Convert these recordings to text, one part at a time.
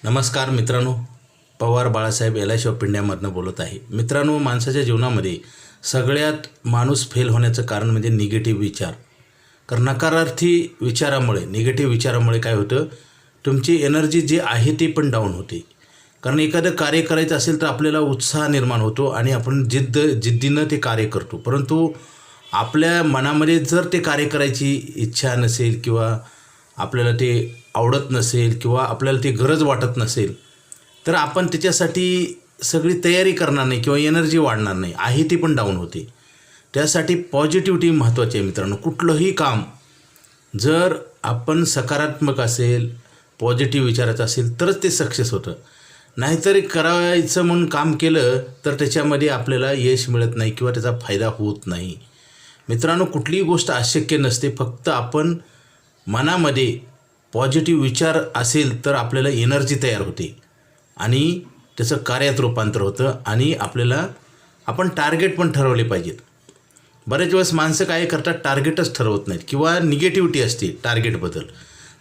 नमस्कार मित्रांनो, Pawar Balasaheb LIC of इंडियामधनं बोलत आहे. मित्रांनो, माणसाच्या जीवनामध्ये सगळ्यात माणूस फेल होण्याचं कारण म्हणजे निगेटिव्ह विचार. कारण नकारार्थी विचारामुळे, निगेटिव्ह विचारामुळे काय होतं, तुमची एनर्जी जी आहे ती पण डाऊन होते. कारण एखादं कार्य करायचं असेल तर आपल्याला उत्साह निर्माण होतो आणि आपण जिद्दीनं ते कार्य करतो. परंतु आपल्या मनामध्ये जर ते कार्य करायची इच्छा नसेल किंवा आपल्याला ते आवडत नसेल किंवा आपल्याला ती गरज वाटत नसेल तर आपण त्याच्यासाठी सगळी तयारी करणार नाही किंवा एनर्जी वाढणार नाही, आहे ती पण डाऊन होते. त्यासाठी पॉझिटिव्हिटी महत्त्वाची आहे मित्रांनो. कुठलंही काम जर आपण सकारात्मक असेल, पॉझिटिव्ह विचाराचं असेल तरच ते सक्सेस होतं. नाहीतर करायचं म्हणून काम केलं तर त्याच्यामध्ये आपल्याला यश मिळत नाही किंवा त्याचा फायदा होत नाही. मित्रांनो, कुठलीही गोष्ट अशक्य नसते. फक्त आपण मनामध्ये पॉझिटिव्ह विचार असेल तर आपल्याला एनर्जी तयार होते आणि त्याचं कार्यात रूपांतर होतं आणि आपण टार्गेट पण ठरवले पाहिजेत. बरेच वेळेस माणसं काय करतात, टार्गेटच ठरवत नाहीत किंवा निगेटिव्हिटी असते टार्गेटबद्दल.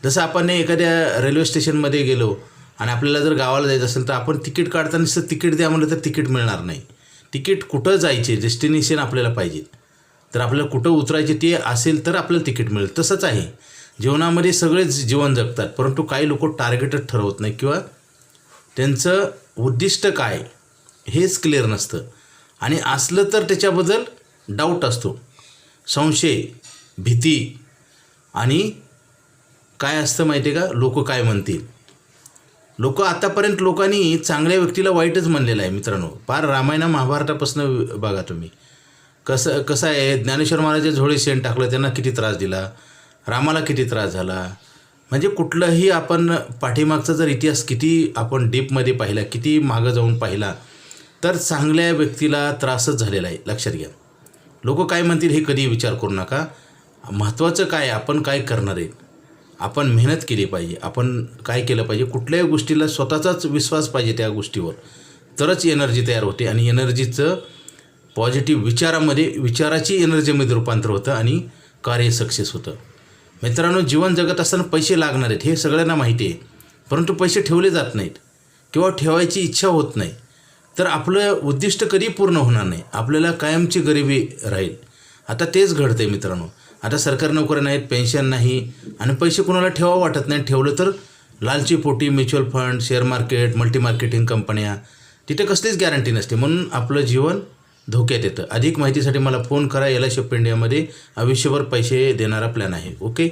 जसं आपण एखाद्या रेल्वे स्टेशनमध्ये गेलो आणि आपल्याला जर गावाला जायचं असेल तर आपण तिकीट काढताना नुसतं तिकीट द्या म्हणलं तर तिकीट मिळणार नाही. तिकीट कुठं जायचे, डेस्टिनेशन आपल्याला पाहिजे. तर आपल्याला कुठं उतरायचे ते असेल तर आपल्याला तिकीट मिळेल. तसंच आहे जीवनामध्ये. सगळेच जीवन जगतात परंतु काही लोक टार्गेटच ठरवत नाही किंवा त्यांचं उद्दिष्ट काय हेच क्लिअर नसतं आणि असलं तर त्याच्याबद्दल डाऊट असतो, संशय, भीती आणि काय असतं माहिती आहे का, लोक काय म्हणतील. आतापर्यंत लोकांनी चांगल्या व्यक्तीला वाईटच म्हणलेलं आहे मित्रांनो. फार रामायण महाभारतापासून बघा तुम्ही. कसं आहे, ज्ञानेश्वर महाराजांच्या झोळी शेण टाकलं, त्यांना किती त्रास दिला, रामाला किती त्रास झाला. म्हणजे कुठलंही आपण पाठीमागचा जर इतिहास किती आपण डीपमध्ये पाहिला, किती मागं जाऊन पाहिला तर चांगल्या व्यक्तीला त्रासच झालेला आहे. लक्षात घ्या. लोक काय म्हणतील हे कधी विचार करू नका. महत्त्वाचं काय, आपण काय करणार आहे, आपण मेहनत केली पाहिजे, आपण काय केलं पाहिजे. कुठल्याही गोष्टीला स्वतःचाच विश्वास पाहिजे त्या गोष्टीवर, तरच एनर्जी तयार होते आणि एनर्जीचं पॉझिटिव्ह विचाराची एनर्जीमध्ये रूपांतर होतं आणि कार्य सक्सेस होतं. मित्रांनो, जीवन जगत असताना पैसे लागणार आहेत हे सगळ्यांना माहिती आहे. परंतु पैसे ठेवले जात नाहीत किंवा ठेवायची इच्छा होत नाही तर आपलं उद्दिष्ट कधी पूर्ण होणार नाही. आपल्याला कायमची गरिबी राहील. आता तेच घडतं आहे मित्रांनो. आता सरकारी नोकऱ्या नाहीत, पेन्शन नाही आणि पैसे कोणाला ठेवावं वाटत नाही. ठेवलं तर लालची पोटी, mutual fund, share market, multi marketing कंपन्या, तिथे कसलीच गॅरंटी नसते. म्हणून आपलं जीवन धोक्यात येतं. अधिक माहितीसाठी मला फोन करा. LIC ऑफ इंडियामध्ये आयुष्यभर पैसे देणारा प्लॅन आहे. ओके.